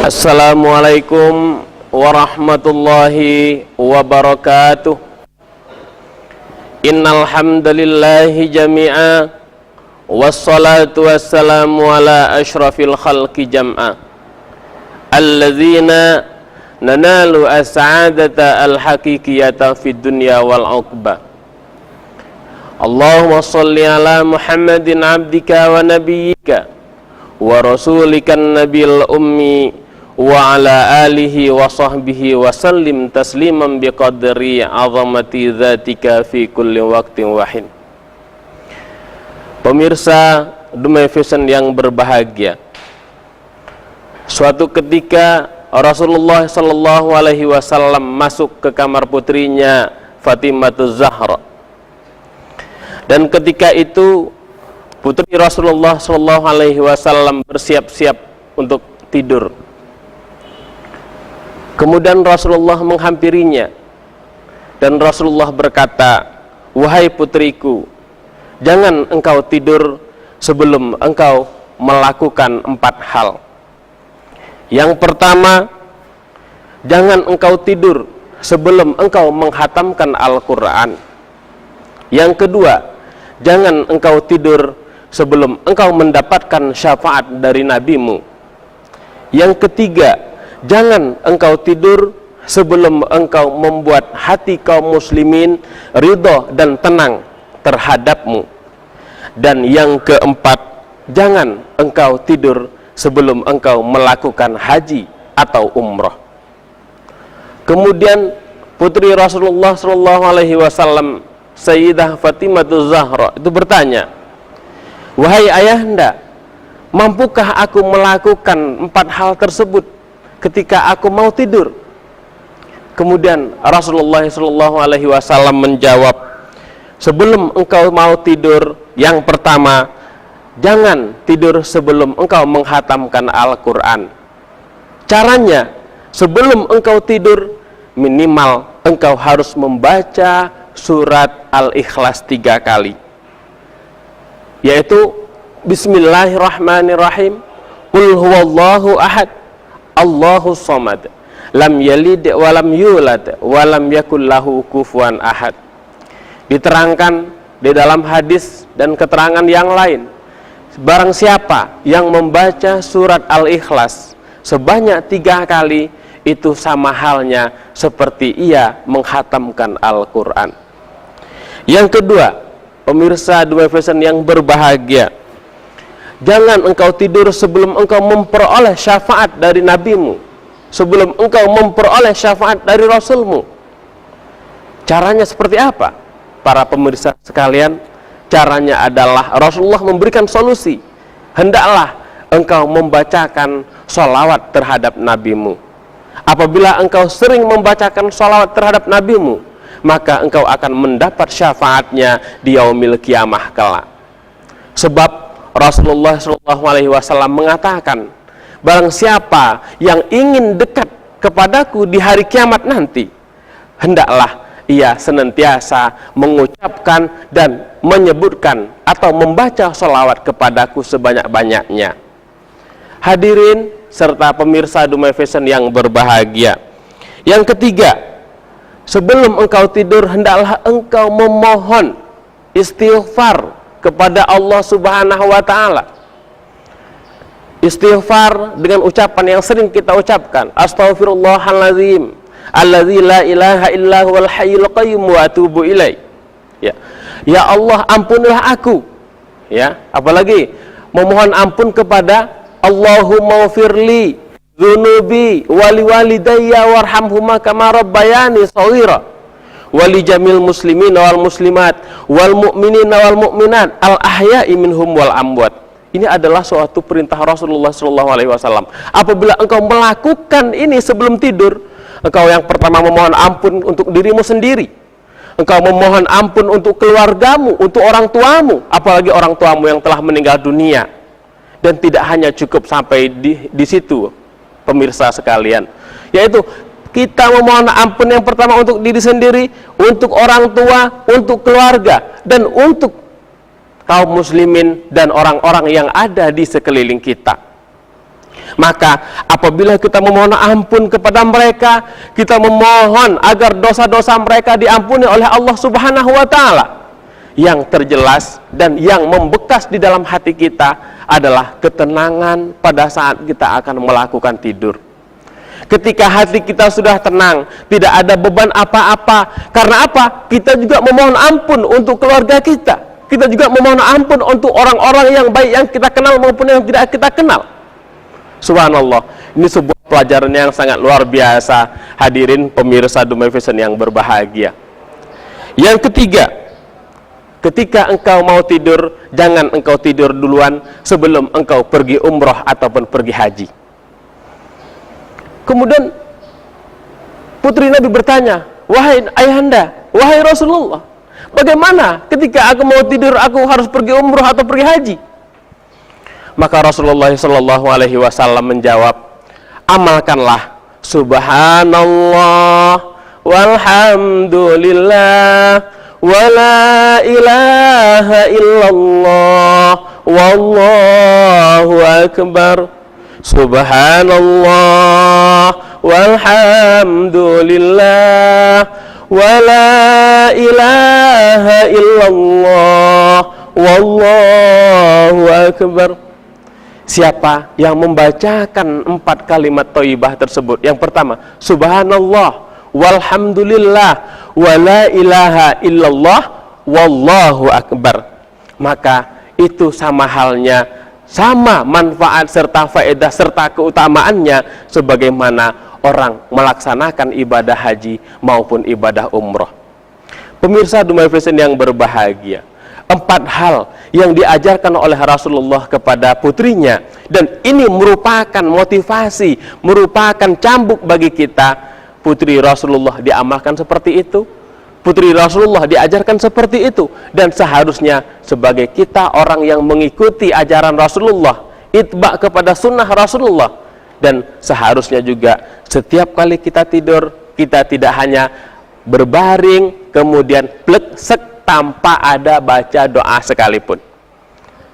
Assalamualaikum warahmatullahi wabarakatuh. Innal hamdalillahi jami'a wassalatu wassalamu ala asyrafil khalqi jam'a alladzina nanalu as-sa'adata al-haqiqiyata fid dunya wal uqbah. Allahumma shalli ala Muhammadin abdika wa nabiyyika wa rasulikan nabil ummi wa ala alihi wa sahbihi wa sallim tasliman biqadri azamati dzatika fi kulli waqtin wahin. Pemirsa Dumai Vision yang berbahagia, suatu ketika Rasulullah sallallahu alaihi wasallam masuk ke kamar putrinya Fatimah Zahra, dan ketika itu putri Rasulullah sallallahu alaihi wasallam bersiap-siap untuk tidur. Kemudian Rasulullah menghampirinya dan Rasulullah berkata, "Wahai putriku, jangan engkau tidur sebelum engkau melakukan 4 hal. Yang pertama, jangan engkau tidur sebelum engkau menghatamkan Al-Quran. Yang kedua, jangan engkau tidur sebelum engkau mendapatkan syafaat dari nabimu. Yang ketiga, jangan engkau tidur sebelum engkau membuat hati kaum muslimin ridho dan tenang terhadapmu. Dan yang keempat, jangan engkau tidur sebelum engkau melakukan haji atau umrah." Kemudian putri Rasulullah SAW, Sayyidah Fatimah Zahra itu bertanya, "Wahai ayahanda, mampukah aku melakukan 4 hal tersebut ketika aku mau tidur?" Kemudian Rasulullah SAW menjawab, "Sebelum engkau mau tidur, yang pertama, jangan tidur sebelum engkau menghatamkan Al-Quran. Caranya, sebelum engkau tidur, minimal engkau harus membaca surat Al-Ikhlas 3 kali, yaitu Bismillahirrahmanirrahim, Qul huwallahu ahad, Allahus samad, lam yalid walam yulad walam yakul lahu kufuwan ahad." Diterangkan di dalam hadis dan keterangan yang lain, barang siapa yang membaca surat Al-Ikhlas sebanyak 3 kali, itu sama halnya seperti ia menghatamkan Al-Quran. Yang kedua, pemirsa Dumai Vision yang berbahagia, jangan engkau tidur sebelum engkau memperoleh syafaat dari nabimu, sebelum engkau memperoleh syafaat dari rasulmu. Caranya seperti apa? Para pemirsa sekalian, caranya adalah Rasulullah memberikan solusi. Hendaklah engkau membacakan sholawat terhadap nabimu. Apabila engkau sering membacakan sholawat terhadap nabimu, maka engkau akan mendapat syafaatnya di yaumil kiamah kelak. Sebab Rasulullah SAW mengatakan, barang siapa yang ingin dekat kepadaku di hari kiamat nanti, hendaklah ia senantiasa mengucapkan dan menyebutkan atau membaca sholawat kepadaku sebanyak-banyaknya. Hadirin serta pemirsa Dumai Vision yang berbahagia, yang ketiga, sebelum engkau tidur, hendaklah engkau memohon istighfar kepada Allah Subhanahu wa Ta'ala. Istighfar dengan ucapan yang sering kita ucapkan, Astaghfirullahaladzim alladzi la ilaha illa huwal hayyul qayyum wa atubu ilaih. Ya Allah, ampunilah aku. Ya, apalagi memohon ampun kepada Allahumma ufirli dzunubi wali walidayya warhamhuma kama rabbayani shaghira wali jamil muslimin wal muslimat wal mu'minin wal mu'minat al ahya'i minhum wal amwat. Ini adalah suatu perintah Rasulullah SAW. Apabila engkau melakukan ini sebelum tidur, engkau yang pertama memohon ampun untuk dirimu sendiri, engkau memohon ampun untuk keluargamu, untuk orang tuamu, apalagi orang tuamu yang telah meninggal dunia. Dan tidak hanya cukup sampai di situ, pemirsa sekalian, yaitu kita memohon ampun yang pertama untuk diri sendiri, untuk orang tua, untuk keluarga, dan untuk kaum muslimin dan orang-orang yang ada di sekeliling kita. Maka apabila kita memohon ampun kepada mereka, kita memohon agar dosa-dosa mereka diampuni oleh Allah Subhanahu wa Ta'ala. Yang terjelas dan yang membekas di dalam hati kita adalah ketenangan pada saat kita akan melakukan tidur. Ketika hati kita sudah tenang, tidak ada beban apa-apa. Karena apa? Kita juga memohon ampun untuk keluarga kita. Kita juga memohon ampun untuk orang-orang yang baik yang kita kenal maupun yang tidak kita kenal. Subhanallah, ini sebuah pelajaran yang sangat luar biasa. Hadirin pemirsa Dumai Vision yang berbahagia. Yang ketiga, ketika engkau mau tidur, jangan engkau tidur duluan sebelum engkau pergi umroh ataupun pergi haji. Kemudian putri Nabi bertanya, wahai ayahanda, wahai Rasulullah, bagaimana ketika aku mau tidur, aku harus pergi umroh atau pergi haji? Maka Rasulullah SAW menjawab, amalkanlah subhanallah walhamdulillah wala ilaha illallah wallahu akbar. Subhanallah walhamdulillah wala ilaha illallah wallahu akbar. Siapa yang membacakan 4 kalimat thayyibah tersebut? Yang pertama, subhanallah walhamdulillah wala ilaha illallah wallahu akbar, maka itu sama halnya, sama manfaat serta faedah serta keutamaannya sebagaimana orang melaksanakan ibadah haji maupun ibadah umroh. Pemirsa Dumai Vision yang berbahagia, 4 hal yang diajarkan oleh Rasulullah kepada putrinya, dan ini merupakan motivasi, merupakan cambuk bagi kita. Putri Rasulullah diamalkan seperti itu, putri Rasulullah diajarkan seperti itu, dan seharusnya sebagai kita orang yang mengikuti ajaran Rasulullah, itba kepada sunnah Rasulullah, dan seharusnya juga setiap kali kita tidur, kita tidak hanya berbaring kemudian plek-sek tanpa ada baca doa sekalipun.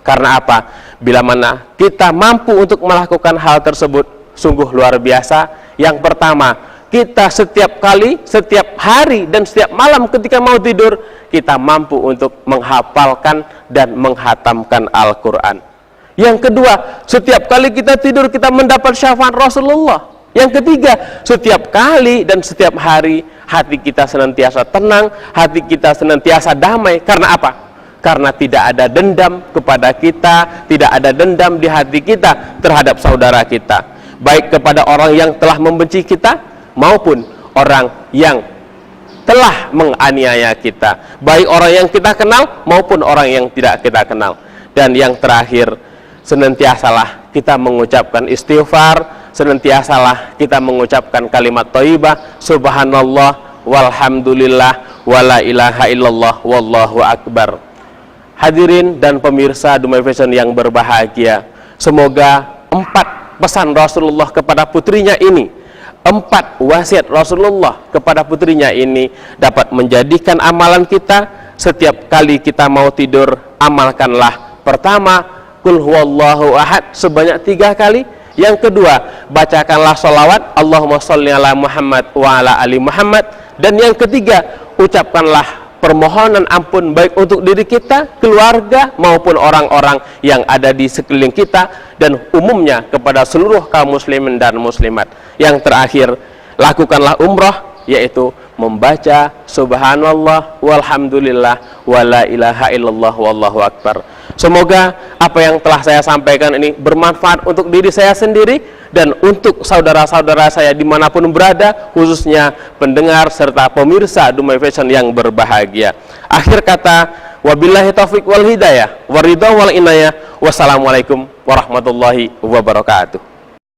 Karena apa? Bila mana kita mampu untuk melakukan hal tersebut, sungguh luar biasa. Yang pertama, kita setiap kali, setiap hari, dan setiap malam ketika mau tidur, kita mampu untuk menghafalkan dan menghatamkan Al-Quran. Yang kedua, setiap kali kita tidur, kita mendapat syafaat Rasulullah. Yang ketiga, setiap kali dan setiap hari, hati kita senantiasa tenang, hati kita senantiasa damai. Karena apa? Karena tidak ada dendam kepada kita, tidak ada dendam di hati kita terhadap saudara kita, baik kepada orang yang telah membenci kita maupun orang yang telah menganiaya kita, baik orang yang kita kenal maupun orang yang tidak kita kenal. Dan yang terakhir, senantiasalah kita mengucapkan istighfar, senantiasalah kita mengucapkan kalimat thayyibah, subhanallah walhamdulillah wala ilaha illallah wallahu akbar. Hadirin dan pemirsa Dumai Vision yang berbahagia, semoga 4 pesan Rasulullah kepada putrinya ini, 4 wasiat Rasulullah kepada putrinya ini dapat menjadikan amalan kita. Setiap kali kita mau tidur, amalkanlah. Pertama, qul huwallahu ahad sebanyak 3 kali. Yang kedua, bacakanlah sholawat Allahumma sholli ala Muhammad wa ala ali Muhammad. Dan yang ketiga, ucapkanlah permohonan ampun baik untuk diri kita, keluarga maupun orang-orang yang ada di sekeliling kita, dan umumnya kepada seluruh kaum muslimin dan muslimat. Yang terakhir, lakukanlah umrah, yaitu membaca subhanallah walhamdulillah wala ilaha illallah wallahu akbar. Semoga apa yang telah saya sampaikan ini bermanfaat untuk diri saya sendiri dan untuk saudara-saudara saya dimanapun berada, khususnya pendengar serta pemirsa Dumai Vision yang berbahagia. Akhir kata, wabillahi taufiq wal hidayah waridha wal inayah. Wassalamualaikum warahmatullahi wabarakatuh.